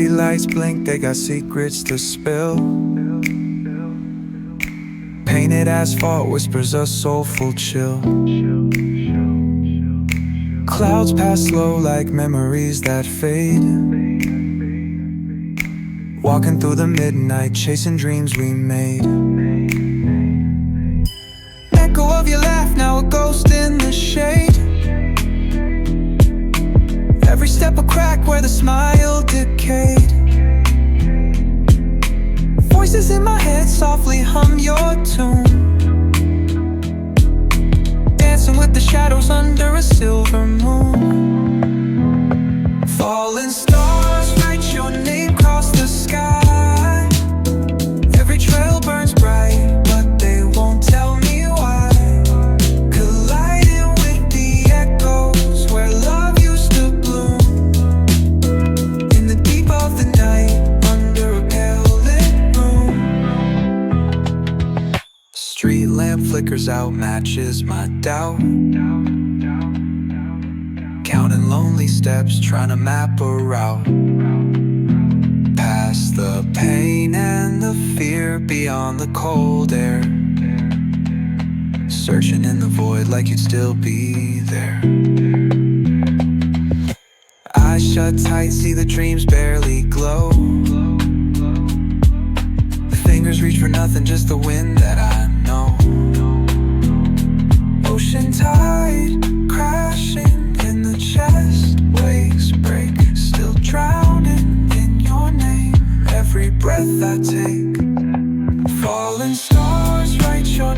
Streetlights blink, they got secrets to spill. Painted asphalt whispers a soulful chill. Clouds pass slow like memories that fade. Walking through the midnight, chasing dreams we made. Echo of your laugh, now a ghost in the shade. Every step a crack where the smile decayed. Voices in my head softly hum your tune. Dancing with the shadows under a silver moon. Falling stars write your name across the sky. Every trail burns bright, but they won't tell me why. Colliding with the echoes where love used to bloom. In the deep of the night, under a pale lit room. Street lamp flickers out, matches my doubt. Counting lonely steps, trying to map a route. Past the pain and the fear, beyond the cold air. Searching in the void like you'd still be there. Eyes shut tight, see the dreams barely glow. Fingers reach for nothing, just the wind that I know. Ocean tide crashing in the chest, waves break, still drowning in your name. Every breath I take, falling stars write your